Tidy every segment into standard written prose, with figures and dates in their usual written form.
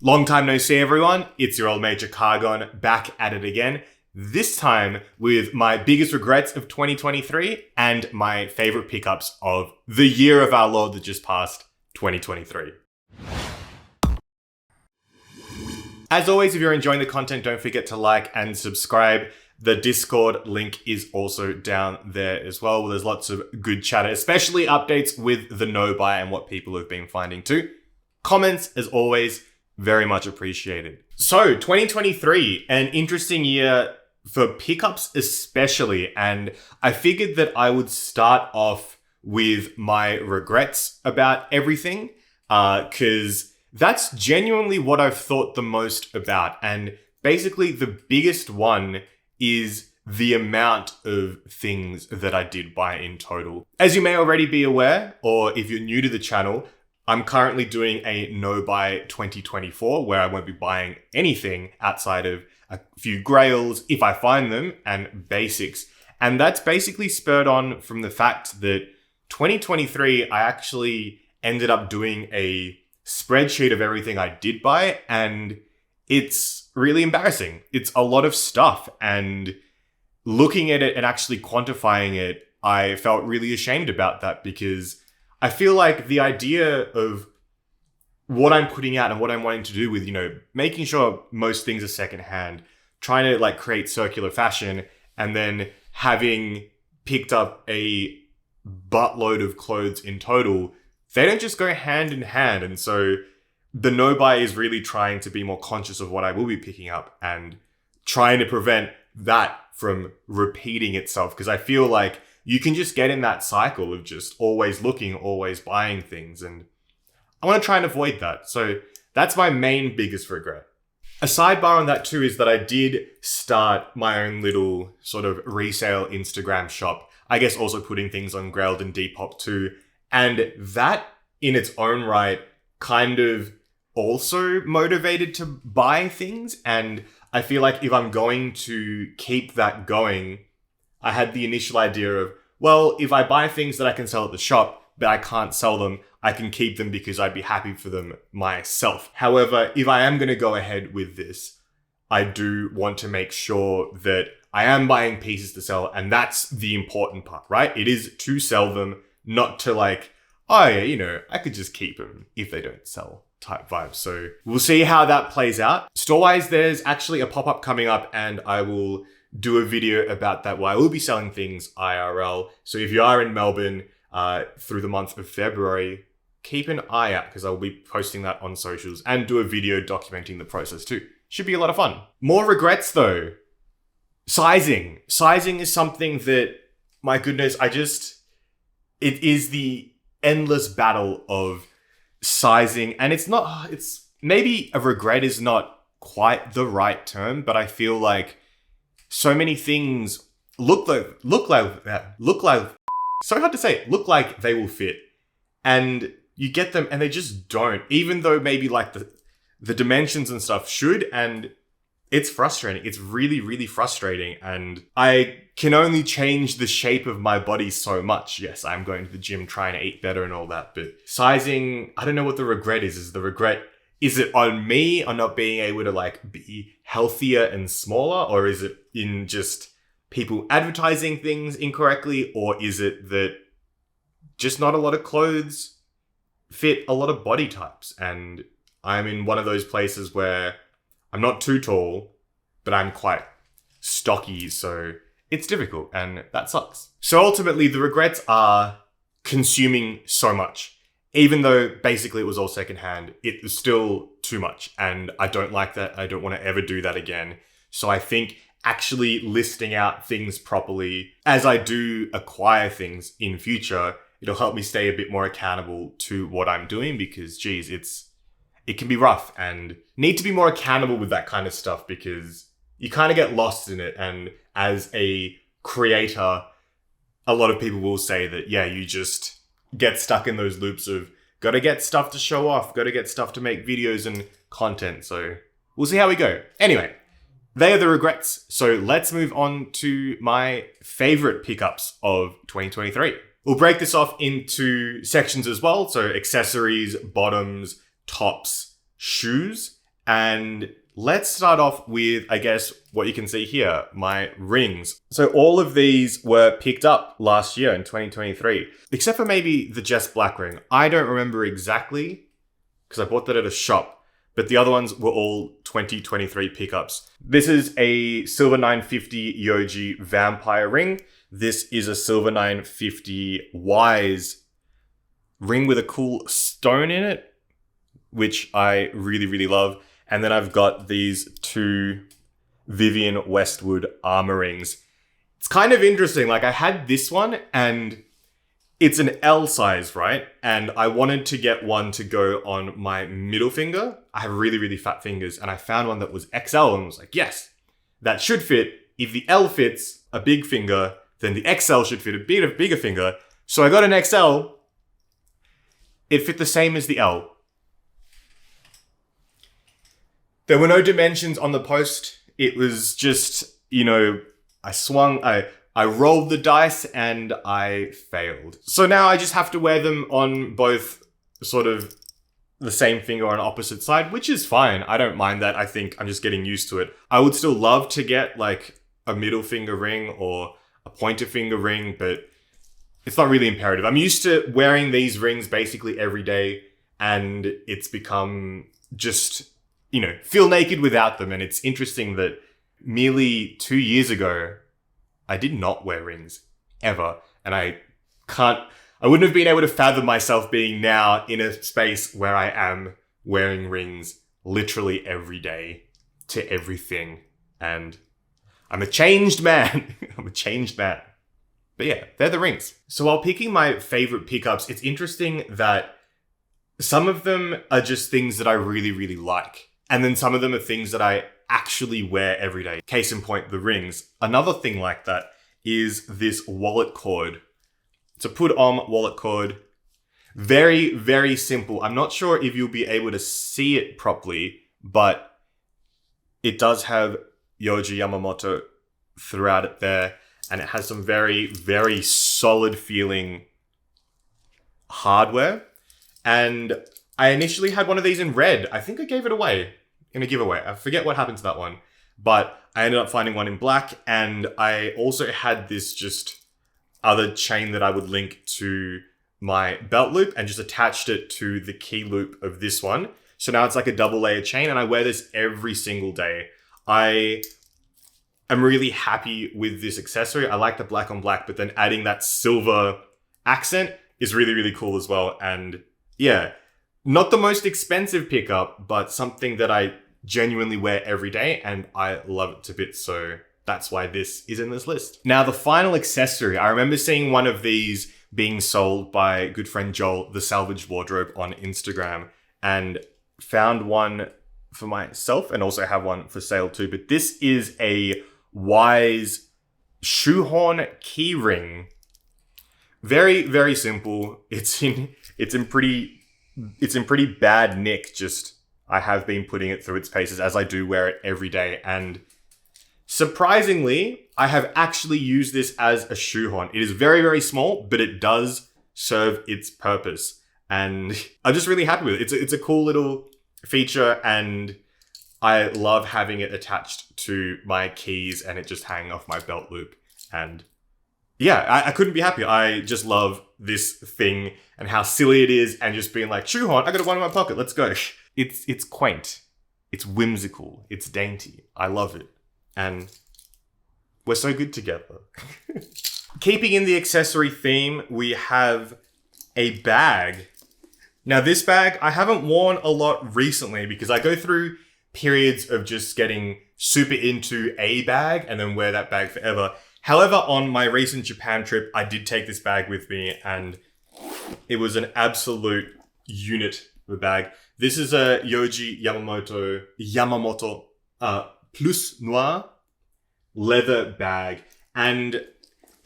Long time no see, everyone. It's your old mate Cargon back at it again. This time with my biggest regrets of 2023 and my favorite pickups of the year of our Lord that just passed, 2023. As always, if you're enjoying the content, don't forget to like and subscribe. The Discord link is also down there as well. There's lots of good chatter, especially updates with the no buy and what people have been finding too. Comments, as always, very much appreciated. So 2023, an interesting year for pickups especially. And I figured that I would start off with my regrets about everything, because that's genuinely what I've thought the most about. And basically the biggest one is the amount of things that I did buy in total. As you may already be aware, or if you're new to the channel, I'm currently doing a no buy 2024 where I won't be buying anything outside of a few grails if I find them and basics. And that's basically spurred on from the fact that 2023, I actually ended up doing a spreadsheet of everything I did buy, and it's really embarrassing. It's a lot of stuff, and looking at it and actually quantifying it, I felt really ashamed about that, because I feel like the idea of what I'm putting out and what I'm wanting to do with, making sure most things are secondhand, trying to create circular fashion, and then having picked up a buttload of clothes in total, they don't just go hand in hand. And so the no buy is really trying to be more conscious of what I will be picking up and trying to prevent that from repeating itself. Because I feel like you can just get in that cycle of just always looking, always buying things. And I want to try and avoid that. So that's my main biggest regret. A sidebar on that too is that I did start my own little sort of resale Instagram shop. I guess also putting things on Grailed and Depop too. And that in its own right kind of also motivated to buy things. And I feel like if I'm going to keep that going, I had the initial idea of, well, if I buy things that I can sell at the shop, but I can't sell them, I can keep them because I'd be happy for them myself. However, if I am going to go ahead with this, I do want to make sure that I am buying pieces to sell. And that's the important part, right? It is to sell them, not to I could just keep them if they don't sell type vibe. So we'll see how that plays out. Store-wise, there's actually a pop-up coming up, and I will do a video about that where I will be selling things IRL. So if you are in Melbourne through the month of February, keep an eye out, because I'll be posting that on socials and do a video documenting the process too. Should be a lot of fun. More regrets though. Sizing. Sizing is something that, my goodness, it is the endless battle of sizing. And it's maybe a regret is not quite the right term, but I feel like so many things look like so hard to say, look like they will fit, and you get them and they just don't, even though maybe the dimensions and stuff should. And it's frustrating. It's really, really frustrating. And I can only change the shape of my body so much. Yes, I'm going to the gym, trying to eat better and all that, but sizing, I don't know what the regret is. Is it on me on not being able to be healthier and smaller? Or is it in just people advertising things incorrectly? Or is it that just not a lot of clothes fit a lot of body types? And I'm in one of those places where I'm not too tall, but I'm quite stocky. So it's difficult, and that sucks. So ultimately the regrets are consuming so much. Even though basically it was all secondhand, it was still too much. And I don't like that. I don't want to ever do that again. So I think actually listing out things properly as I do acquire things in future, it'll help me stay a bit more accountable to what I'm doing, because geez, it can be rough, and need to be more accountable with that kind of stuff, because you kind of get lost in it. And as a creator, a lot of people will say that, yeah, you just get stuck in those loops of gotta get stuff to show off, gotta get stuff to make videos and content. So we'll see how we go. Anyway, they are the regrets. So let's move on to my favorite pickups of 2023. We'll break this off into sections as well. So accessories, bottoms, tops, shoes, And let's start off with, I guess, what you can see here, my rings. So all of these were picked up last year in 2023, except for maybe the Jess Black ring. I don't remember exactly because I bought that at a shop, but the other ones were all 2023 pickups. This is a silver 950 Yohji vampire ring. This is a silver 950 Wise ring with a cool stone in it, which I really, really love. And then I've got these two Vivienne Westwood Armour rings. It's kind of interesting. Like, I had this one and it's an L size, right? And I wanted to get one to go on my middle finger. I have really, really fat fingers, and I found one that was XL and was like, yes, that should fit. If the L fits a big finger, then the XL should fit a bigger finger. So I got an XL. It fit the same as the L. There were no dimensions on the post. It was just, I rolled the dice and I failed. So now I just have to wear them on both sort of the same finger on opposite side, which is fine. I don't mind that. I think I'm just getting used to it. I would still love to get like a middle finger ring or a pointer finger ring, but it's not really imperative. I'm used to wearing these rings basically every day, and it's become just, feel naked without them. And it's interesting that merely 2 years ago, I did not wear rings ever. And I wouldn't have been able to fathom myself being now in a space where I am wearing rings literally every day to everything. And I'm a changed man. I'm a changed man. But yeah, they're the rings. So while picking my favorite pickups, it's interesting that some of them are just things that I really, really like. And then some of them are things that I actually wear every day. Case in point, the rings. Another thing like that is this wallet cord. It's a put on wallet cord. Very, very simple. I'm not sure if you'll be able to see it properly, but it does have Yohji Yamamoto throughout it there. And it has some very, very solid feeling hardware. And I initially had one of these in red. I think I gave it away in a giveaway. I forget what happened to that one. But I ended up finding one in black. And I also had this just other chain that I would link to my belt loop and just attached it to the key loop of this one. So now it's like a double layer chain, and I wear this every single day. I'm really happy with this accessory. I like the black on black, but then adding that silver accent is really, really cool as well. And yeah, not the most expensive pickup, but something that I genuinely wear every day, and I love it to bits. So that's why this is in this list. Now, the final accessory, I remember seeing one of these being sold by good friend Joel, the Salvaged Wardrobe, on Instagram, and found one for myself and also have one for sale too. But this is a Wise Shoehorn keyring. Very, very simple. It's in pretty bad nick. Just, I have been putting it through its paces as I do wear it every day. And surprisingly, I have actually used this as a shoehorn. It is very, very small, but it does serve its purpose. And I'm just really happy with it. It's a cool little feature, and I love having it attached to my keys and it just hanging off my belt loop. And yeah, I couldn't be happier. I just love this thing and how silly it is, and just being like, shoehorn, I got one in my pocket, let's go. It's quaint. It's whimsical. It's dainty. I love it. And we're so good together. Keeping in the accessory theme, we have a bag. Now, this bag I haven't worn a lot recently because I go through periods of just getting super into a bag and then wear that bag forever. However, on my recent Japan trip, I did take this bag with me, and it was an absolute unit of a bag. This is a Yohji Yamamoto Plus Noir leather bag. And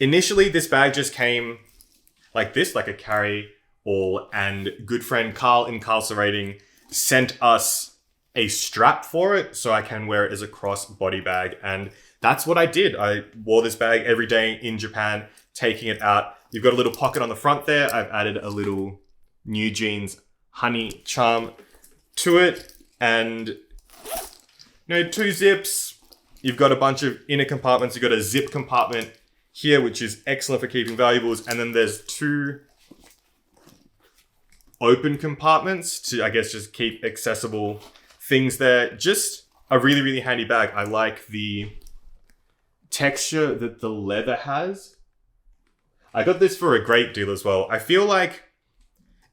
initially, this bag just came like this, like a carry-all, and good friend Carl Incarcerating sent us a strap for it so I can wear it as a cross-body bag. And that's what I did. I wore this bag every day in Japan, taking it out. You've got a little pocket on the front there. I've added a little New Jeans honey charm to it. And 2 zips. You've got a bunch of inner compartments. You've got a zip compartment here, which is excellent for keeping valuables. And then there's 2 open compartments to, I guess, just keep accessible things there. Just a really, really handy bag. I like the texture that the leather has. I got this for a great deal as well. I feel like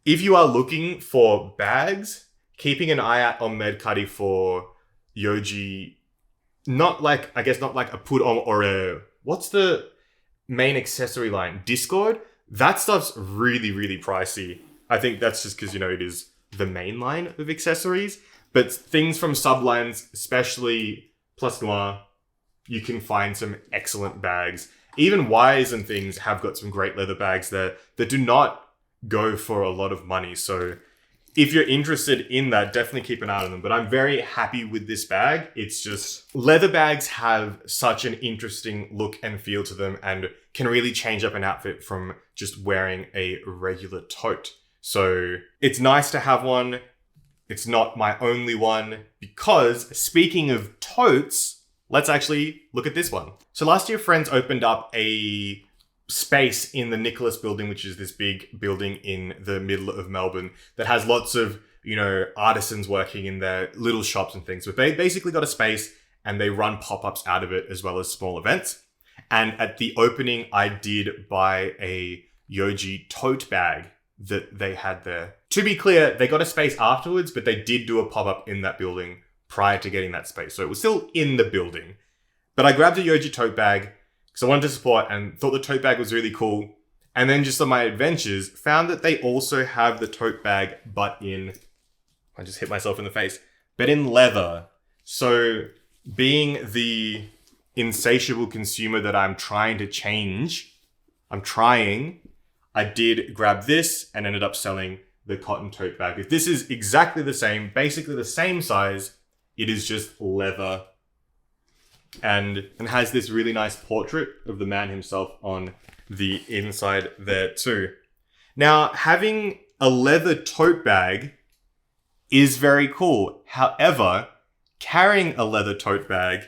if you are looking for bags, keeping an eye out on Medcuddy for Yohji, not like a put on or a, what's the main accessory line? Discord? That stuff's really, really pricey. I think that's just because, it is the main line of accessories. But things from sublines, especially plus Noir, you can find some excellent bags. Even Wise and things have got some great leather bags there that do not go for a lot of money. So if you're interested in that, definitely keep an eye on them. But I'm very happy with this bag. It's just, leather bags have such an interesting look and feel to them and can really change up an outfit from just wearing a regular tote. So it's nice to have one. It's not my only one, because speaking of totes, let's actually look at this one. So last year, friends opened up a space in the Nicholas building, which is this big building in the middle of Melbourne that has lots of, artisans working in their little shops and things. But they basically got a space and they run pop-ups out of it as well as small events. And at the opening, I did buy a Yohji tote bag that they had there. To be clear, they got a space afterwards, but they did do a pop-up in that building prior to getting that space. So it was still in the building. But I grabbed a Yohji tote bag because I wanted to support and thought the tote bag was really cool. And then just on my adventures, found that they also have the tote bag, but in, I just hit myself in the face, but in leather. So being the insatiable consumer that I'm trying to change, I did grab this and ended up selling the cotton tote bag. If this is exactly the same, basically the same size, it is just leather and has this really nice portrait of the man himself on the inside there too. Now, having a leather tote bag is very cool. However, carrying a leather tote bag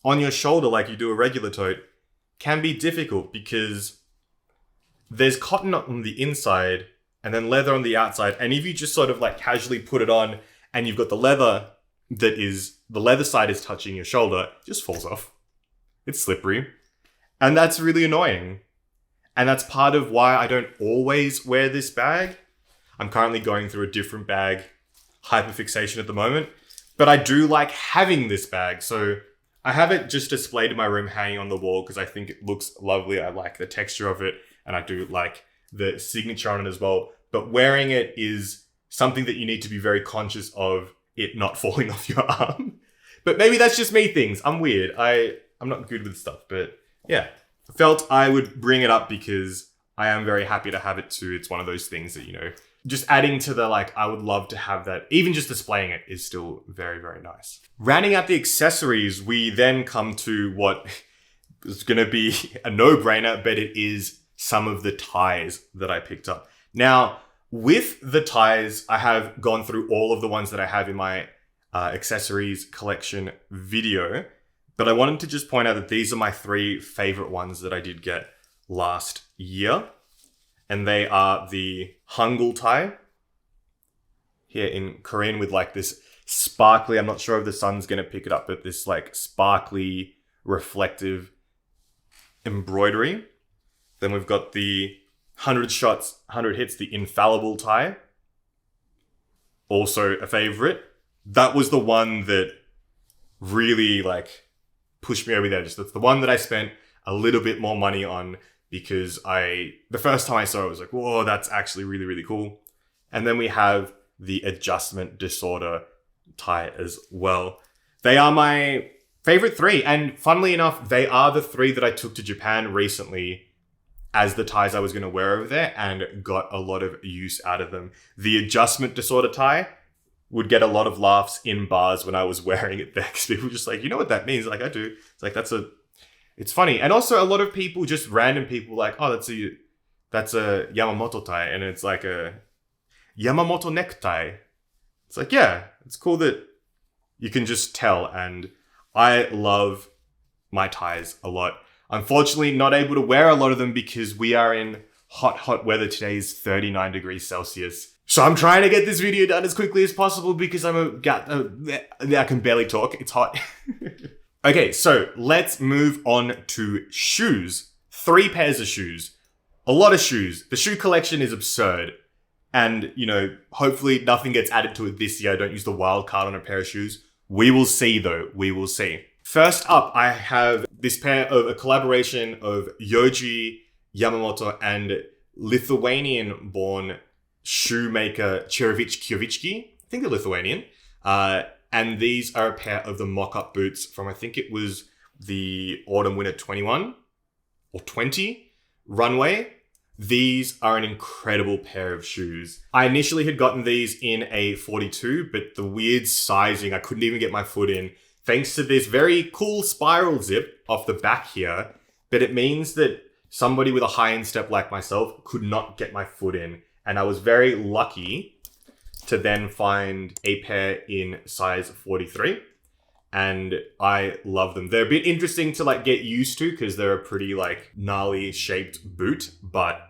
on your shoulder like you do a regular tote can be difficult because there's cotton on the inside and then leather on the outside. And if you just sort of like casually put it on and you've got the leather side is touching your shoulder, it just falls off. It's slippery. And that's really annoying. And that's part of why I don't always wear this bag. I'm currently going through a different bag hyperfixation at the moment, but I do like having this bag. So I have it just displayed in my room, hanging on the wall because I think it looks lovely. I like the texture of it and I do like the signature on it as well. But wearing it is something that you need to be very conscious of it not falling off your arm. But maybe that's just me things. I'm weird. I'm not good with stuff, but yeah. I felt I would bring it up because I am very happy to have it too. It's one of those things that, just adding to the I would love to have that. Even just displaying it is still very, very nice. Rounding out the accessories, we then come to what is going to be a no-brainer, but it is some of the ties that I picked up. Now, with the ties, I have gone through all of the ones that I have in my accessories collection video, but I wanted to just point out that these are my 3 favorite ones that I did get last year. And they are the Hangul tie here in Korean with this sparkly, I'm not sure if the sun's going to pick it up, but this sparkly reflective embroidery. Then we've got the 100 shots, 100 hits, the infallible tie. Also a favorite. That was the one that really pushed me over the edge. That's the one that I spent a little bit more money on because the first time I saw it, I was like, whoa, that's actually really, really cool. And then we have the adjustment disorder tie as well. They are my favorite 3. And funnily enough, they are the 3 that I took to Japan recently as the ties I was going to wear over there and got a lot of use out of them. The adjustment disorder tie would get a lot of laughs in bars when I was wearing it there because people were just you know what that means? I do. It's it's funny. And also a lot of people, just random people oh, that's a Yamamoto tie. And it's a Yamamoto necktie. It's yeah, it's cool that You can just tell, and I love my ties a lot. Unfortunately, not able to wear a lot of them because we are in hot weather. Today is 39 degrees Celsius. So I'm trying to get this video done as quickly as possible because I can barely talk. It's hot. Okay, so let's move on to shoes. 3 pairs of shoes. A lot of shoes. The shoe collection is absurd. And, you know, hopefully nothing gets added to it this year. I don't use the wild card on a pair of shoes. We will see though. We will see. First up, I have this pair of a collaboration of Yohji, Yamamoto, and Lithuanian-born shoemaker CHEREVICHKIOTVICHKI. I think they're Lithuanian. And these are a pair of the mock-up boots from, I think it was the Autumn-Winter 21 or 20 runway. These are an incredible pair of shoes. I initially had gotten these in a 42, but the weird sizing, I couldn't even get my foot in, thanks to this very cool spiral zip off the back here. But it means that somebody with a high instep like myself could not get my foot in. And I was very lucky to then find a pair in size 43. And I love them. They're a bit interesting to like get used to because they're a pretty like gnarly shaped boot, but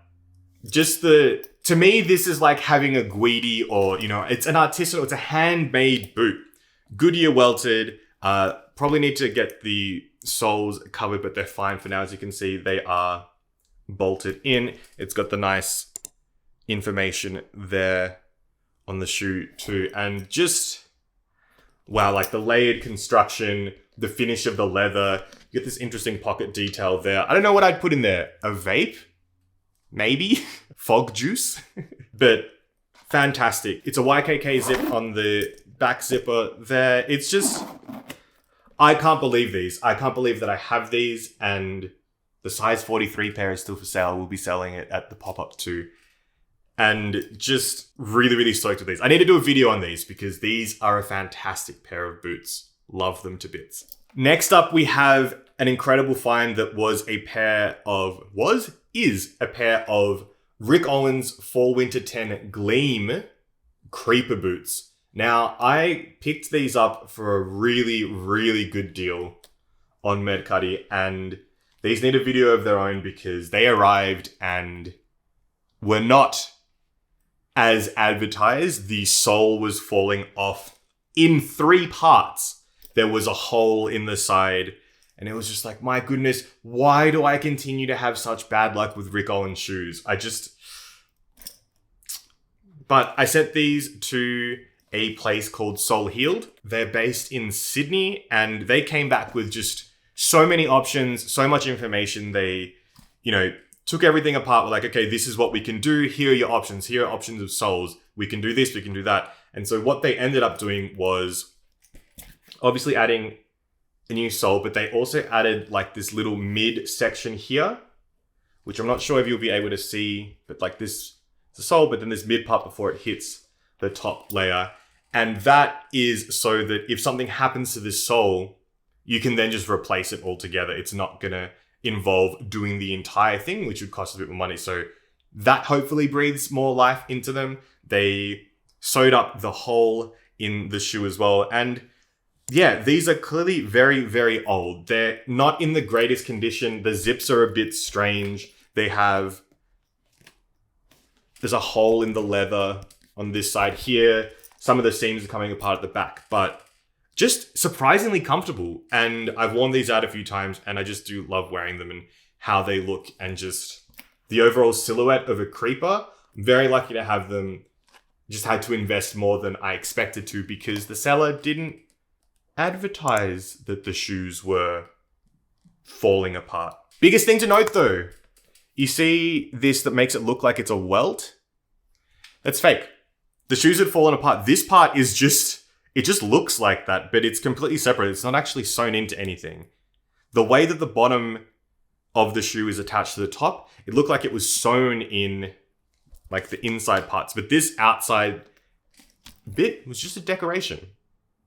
just to me, this is like having a Guidi or, you know, it's an artisanal, it's a handmade boot. Goodyear welted, probably need to get the soles covered, but they're fine for now. As you can see, they are bolted in. It's got the nice information there on the shoe too. And just, wow, like the layered construction, the finish of the leather, you get this interesting pocket detail there. I don't know what I'd put in there. A vape? Maybe? Fog juice? But fantastic. It's a YKK zip on the back zipper there. It's just, I can't believe these. I can't believe that I have these, and the size 43 pair is still for sale. We'll be selling it at the pop-up too. And just really, really stoked with these. I need to do a video on these because these are a fantastic pair of boots. Love them to bits. Next up, we have an incredible find that is a pair of Rick Owens Fall Winter 10 Gleam Creeper boots. Now, I picked these up for a really, really good deal on Mercari, and these need a video of their own because they arrived and were not as advertised. The sole was falling off in 3 parts. There was a hole in the side, and it was just like, my goodness, why do I continue to have such bad luck with Rick Owens shoes? But I sent these to a place called Soul Healed. They're based in Sydney, and they came back with just so many options, so much information. They, you know, took everything apart. We're like, okay, this is what we can do. Here are your options. Here are options of soles. We can do this, we can do that. And so what they ended up doing was obviously adding a new sole, but they also added like this little mid section here, which I'm not sure if you'll be able to see, but like this is the sole, but then this mid part before it hits the top layer. And that is so that if something happens to this sole, you can then just replace it altogether. It's not gonna involve doing the entire thing, which would cost a bit more money. So that hopefully breathes more life into them. They sewed up the hole in the shoe as well. And yeah, these are clearly very, very old. They're not in the greatest condition. The zips are a bit strange. There's a hole in the leather on this side here. Some of the seams are coming apart at the back, but just surprisingly comfortable. And I've worn these out a few times, and I just do love wearing them and how they look and just the overall silhouette of a creeper. I'm very lucky to have them. Just had to invest more than I expected to because the seller didn't advertise that the shoes were falling apart. Biggest thing to note though, you see this that makes it look like it's a welt? That's fake. The shoes had fallen apart. This part is just, it just looks like that, but it's completely separate. It's not actually sewn into anything. The way that the bottom of the shoe is attached to the top, it looked like it was sewn in like the inside parts, but this outside bit was just a decoration.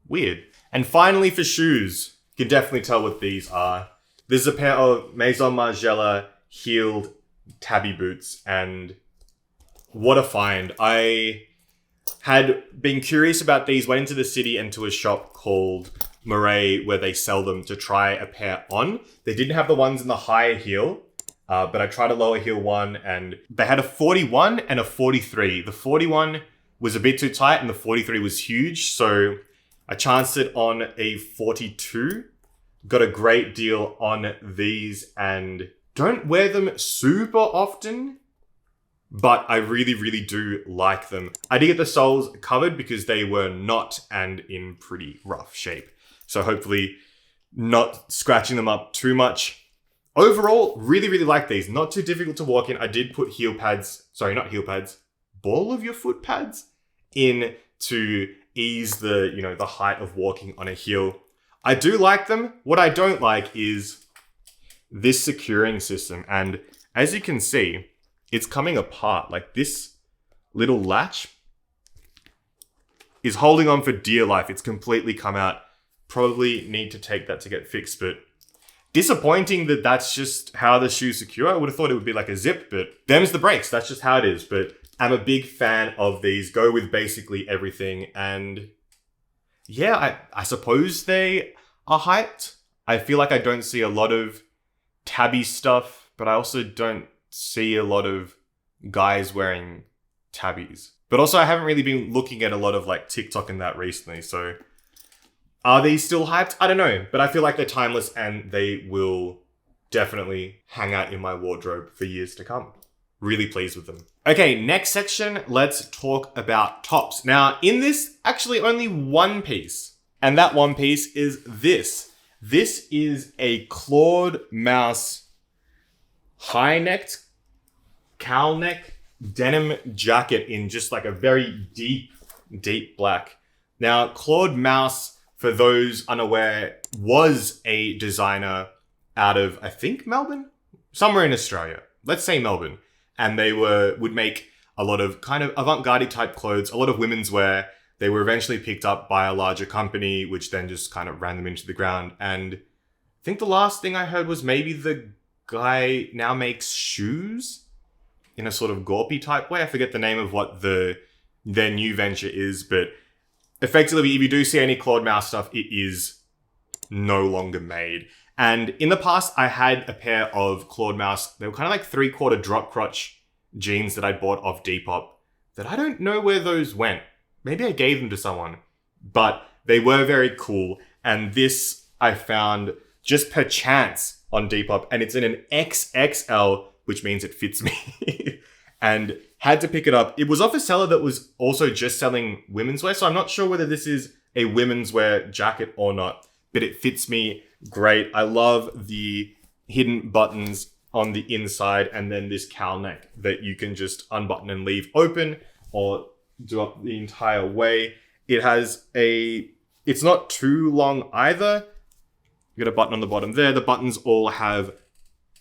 Weird. And finally for shoes, you can definitely tell what these are. This is a pair of Maison Margiela heeled Tabi boots, and what a find. I Had been curious about these, went into the city and to a shop called Murray where they sell them to try a pair on. They didn't have the ones in the higher heel, but I tried a lower heel one and they had a 41 and a 43. The 41 was a bit too tight and the 43 was huge. So I chanced it on a 42. Got a great deal on these and don't wear them super often, but I really, really do like them. I did get the soles covered because they were not and in pretty rough shape. So hopefully not scratching them up too much. Overall, really, really like these. Not too difficult to walk in. I did put heel pads, sorry, not heel pads, ball of your foot pads in to ease the, the height of walking on a heel. I do like them. What I don't like is this securing system. And as you can see, it's coming apart. Like this little latch is holding on for dear life. It's completely come out. Probably need to take that to get fixed, but disappointing that that's just how the shoes secure. I would have thought it would be like a zip, but them's the brakes. That's just how it is. But I'm a big fan of these. Go with basically everything. And yeah, I suppose they are hyped. I feel like I don't see a lot of Tabi stuff, but I also don't see a lot of guys wearing Tabis. But also I haven't really been looking at a lot of like TikTok and that recently. So are these still hyped? I don't know, but I feel like they're timeless and they will definitely hang out in my wardrobe for years to come. Really pleased with them. Okay, next section, let's talk about tops. Now, in this, actually only one piece, and that one piece is this. This is a clawed mouse high-necked, cowl-neck denim jacket in just like a very deep, deep black. Now, clawed mouse, for those unaware, was a designer out of, I think, Melbourne? Somewhere in Australia. Let's say Melbourne. And they would make a lot of kind of avant-garde type clothes, a lot of women's wear. They were eventually picked up by a larger company, which then just kind of ran them into the ground. And I think the last thing I heard was maybe the guy now makes shoes in a sort of Gorpy type way. I forget the name of what their new venture is, but effectively, if you do see any clawed mouse stuff, it is no longer made. And in the past, I had a pair of clawed mouse. They were kind of like 3/4 drop crotch jeans that I bought off Depop that I don't know where those went. Maybe I gave them to someone, but they were very cool. And this I found just per chance on Depop, and it's in an XXL, which means it fits me. And had to pick it up. It was off a seller that was also just selling women's wear, so I'm not sure whether this is a women's wear jacket or not, but it fits me great. I love the hidden buttons on the inside and then this cowl neck that you can just unbutton and leave open or do up the entire way. It has it's not too long either. You got a button on the bottom there. The buttons all have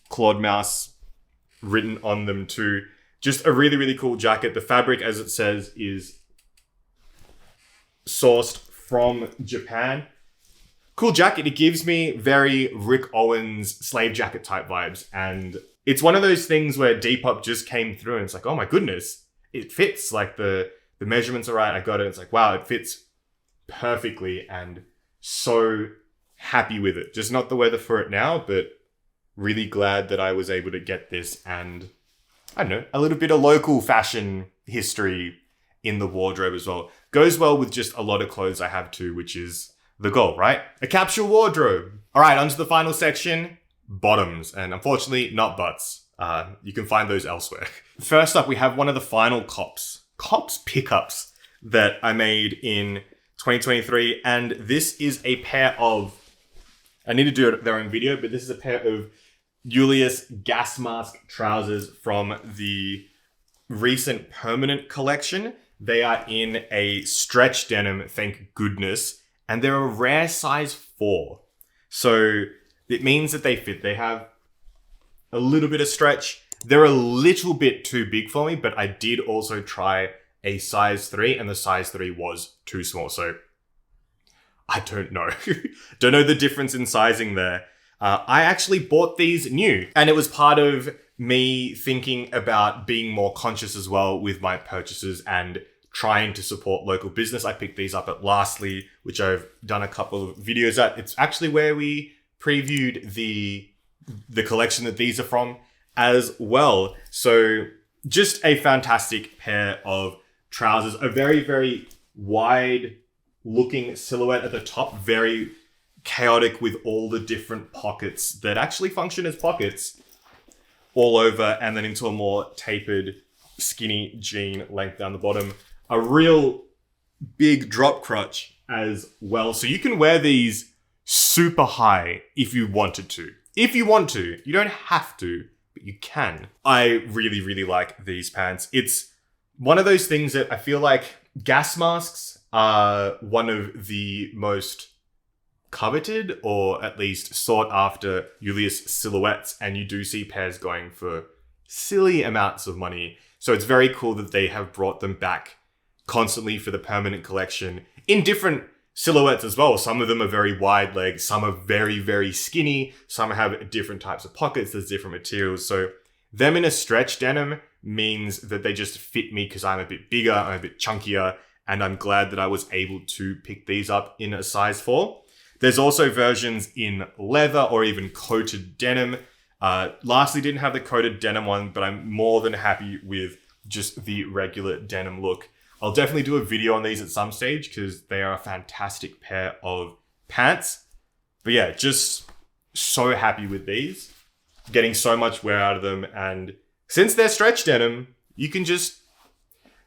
clawed mouse written on them too. Just a really, really cool jacket. The fabric, as it says, is sourced from Japan. Cool jacket. It gives me very Rick Owens slave jacket type vibes. And it's one of those things where Depop just came through and it's like, oh my goodness, it fits. Like the measurements are right. I got it. It's like, wow, it fits perfectly and so happy with it. Just not the weather for it now, but really glad that I was able to get this and I don't know, a little bit of local fashion history in the wardrobe as well. Goes well with just a lot of clothes I have too, which is the goal, right? A capsule wardrobe. All right, on to the final section, bottoms. And unfortunately, not butts. You can find those elsewhere. First up, we have one of the final Cops pickups that I made in 2023. And this is a pair of, I need to do their own video, but this is a pair of Julius gas mask trousers from the recent permanent collection. They are in a stretch denim, thank goodness, and they're a rare size 4. So it means that they fit. They have a little bit of stretch. They're a little bit too big for me, but I did also try a size 3 and the size 3 was too small. So I don't know. Don't know the difference in sizing there. I actually bought these new, and it was part of me thinking about being more conscious as well with my purchases and trying to support local business. I picked these up at Lastly, which I've done a couple of videos at. It's actually where we previewed the collection that these are from as well. So just a fantastic pair of trousers. A very, very wide looking silhouette at the top. Very chaotic with all the different pockets that actually function as pockets all over, and then into a more tapered, skinny jean length down the bottom. A real big drop crotch as well. So you can wear these super high if you wanted to. If you want to. You don't have to, but you can. I really, really like these pants. It's one of those things that I feel like gas masks are one of the most coveted, or at least sought after Julius silhouettes, and you do see pairs going for silly amounts of money. So it's very cool that they have brought them back constantly for the permanent collection in different silhouettes as well. Some of them are very wide leg, some are very, very skinny, some have different types of pockets, there's different materials. So them in a stretch denim means that they just fit me because I'm a bit bigger, I'm a bit chunkier, and I'm glad that I was able to pick these up in a size 4. There's also versions in leather or even coated denim. Lastly, didn't have the coated denim one, but I'm more than happy with just the regular denim look. I'll definitely do a video on these at some stage because they are a fantastic pair of pants. But yeah, just so happy with these. Getting so much wear out of them. And since they're stretch denim, you can just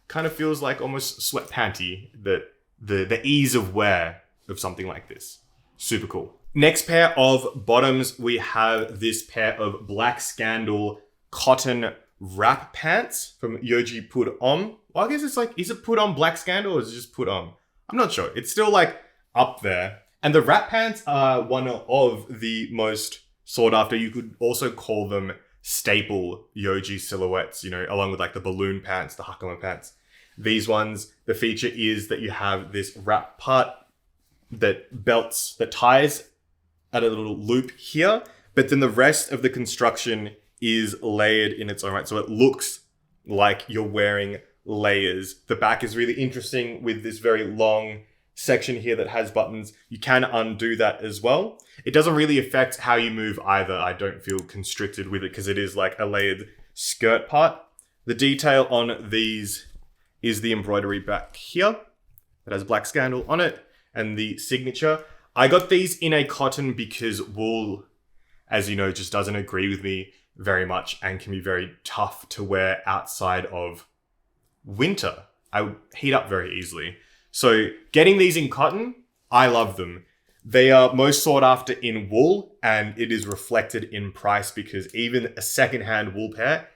kind of feels like almost sweat panty, that the ease of wear of something like this. Super cool. Next pair of bottoms, we have this pair of Black Scandal cotton wrap pants from Yohji Put On. Well, I guess it's like, is it put on Black Scandal or is it just put on? I'm not sure. It's still like up there. And the wrap pants are one of the most sought after. You could also call them staple Yohji silhouettes, you know, along with like the balloon pants, the hakama pants. These ones, the feature is that you have this wrap part that ties at a little loop here, but then the rest of the construction is layered in its own right. So it looks like you're wearing layers. The back is really interesting with this very long section here that has buttons. You can undo that as well. It doesn't really affect how you move either. I don't feel constricted with it because it is like a layered skirt part. The detail on these is the embroidery back here that has Black Scandal on it and the signature. I got these in a cotton because wool, as you know, just doesn't agree with me very much and can be very tough to wear outside of winter. I heat up very easily. So getting these in cotton, I love them. They are most sought after in wool, and it is reflected in price because even a secondhand wool pair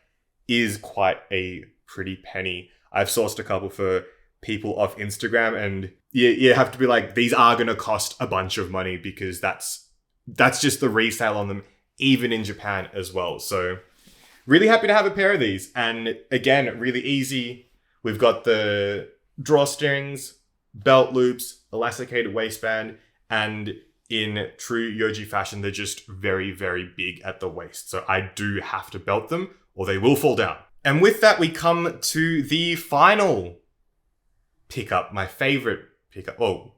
is quite a pretty penny. I've sourced a couple for people off Instagram, and you have to be like, these are going to cost a bunch of money because that's just the resale on them, even in Japan as well. So really happy to have a pair of these. And again, really easy. We've got the drawstrings, belt loops, elasticated waistband, and in true Yohji fashion, they're just very, very big at the waist. So I do have to belt them or they will fall down. And with that, we come to the final pickup, my favorite pickup. Oh,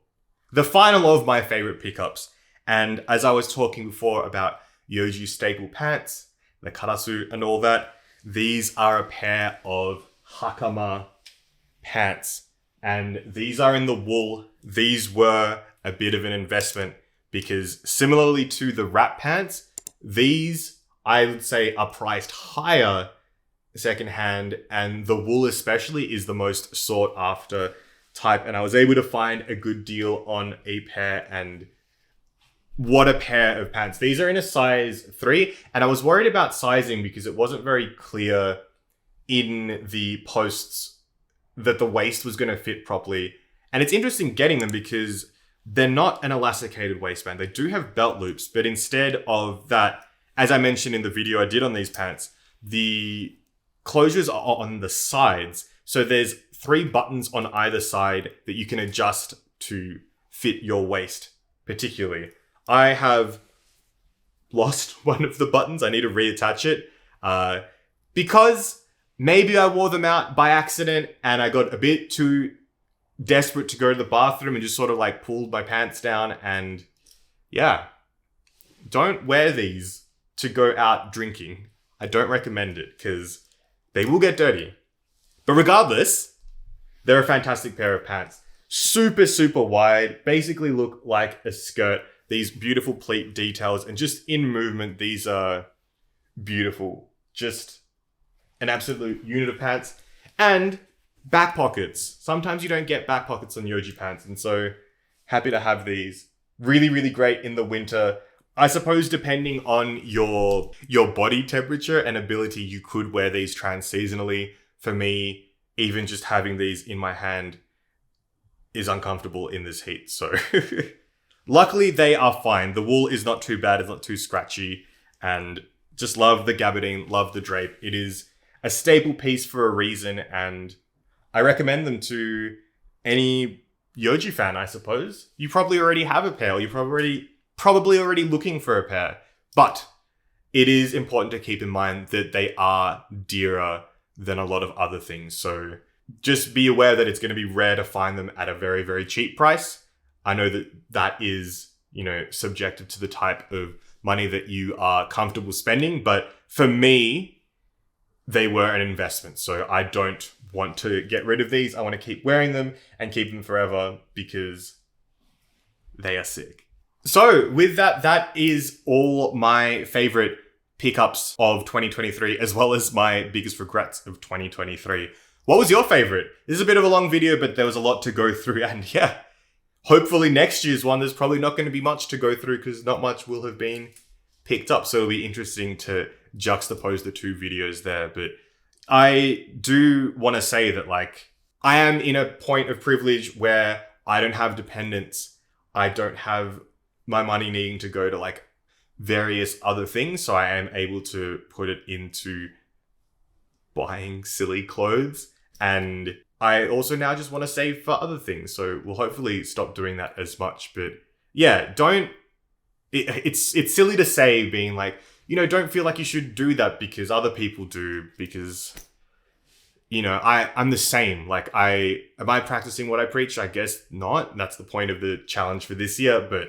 the final of my favorite pickups. And as I was talking before about Yohji staple pants, the karasu and all that, these are a pair of hakama pants. And these are in the wool. These were a bit of an investment because similarly to the wrap pants, these I would say are priced higher secondhand, and the wool especially is the most sought after type. And I was able to find a good deal on a pair, and what a pair of pants. These are in a size 3, and I was worried about sizing because it wasn't very clear in the posts that the waist was going to fit properly. And it's interesting getting them because they're not an elasticated waistband. They do have belt loops, but instead of that, as I mentioned in the video I did on these pants, the closures are on the sides. So there's 3 buttons on either side that you can adjust to fit your waist particularly. I have lost one of the buttons. I need to reattach it because maybe I wore them out by accident and I got a bit too desperate to go to the bathroom and just sort of like pulled my pants down. And yeah, don't wear these to go out drinking. I don't recommend it because they will get dirty. But regardless, they're a fantastic pair of pants. Super, super wide. Basically look like a skirt. These beautiful pleat details and just in movement, these are beautiful. Just an absolute unit of pants. And back pockets. Sometimes you don't get back pockets on Yohji pants. And so happy to have these. Really, really great in the winter. I suppose depending on your body temperature and ability, you could wear these trans-seasonally. For me, even just having these in my hand is uncomfortable in this heat. So luckily they are fine. The wool is not too bad. It's not too scratchy. And just love the gabardine, love the drape. It is a staple piece for a reason. And I recommend them to any Yohji fan, I suppose. You probably already have a pair. Or you're probably already looking for a pair. But it is important to keep in mind that they are dearer than a lot of other things. So just be aware that it's going to be rare to find them at a very, very cheap price. I know that that is, subjective to the type of money that you are comfortable spending. But for me, they were an investment. So I don't want to get rid of these. I want to keep wearing them and keep them forever because they are sick. So with that, that is all my favorite pickups of 2023, as well as my biggest regrets of 2023. What was your favorite? This is a bit of a long video, but there was a lot to go through. And yeah, hopefully next year's one, there's probably not going to be much to go through because not much will have been picked up. So it'll be interesting to juxtapose the two videos there. But I do want to say that I am in a point of privilege where I don't have dependents. I don't have my money needing to go to various other things. So I am able to put it into buying silly clothes. And I also now just want to save for other things. So we'll hopefully stop doing that as much. But yeah, it's silly to say being don't feel like you should do that because other people do, because, I'm the same. Am I practicing what I preach? I guess not. That's the point of the challenge for this year. But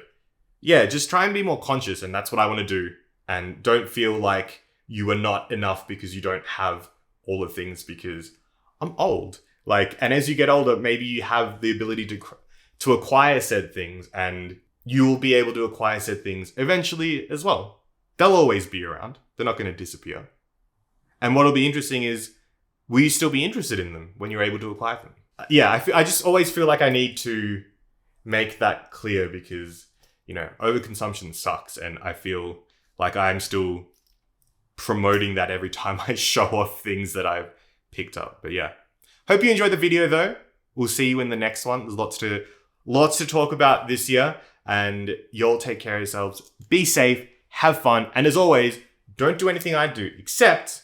yeah, just try and be more conscious. And that's what I want to do. And don't feel like you are not enough because you don't have all the things, because I'm old. And as you get older, maybe you have the ability to acquire said things, and you will be able to acquire said things eventually as well. They'll always be around. They're not going to disappear. And what'll be interesting is, will you still be interested in them when you're able to acquire them? I just always feel like I need to make that clear because, overconsumption sucks. And I feel like I'm still promoting that every time I show off things that I've picked up. But yeah, hope you enjoyed the video though. We'll see you in the next one. There's lots to talk about this year, and y'all take care of yourselves. Be safe, have fun. And as always, don't do anything I do, except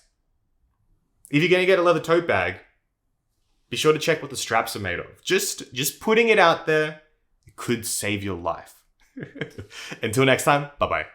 if you're going to get a leather tote bag, be sure to check what the straps are made of. Just putting it out there, it could save your life. Until next time, bye-bye.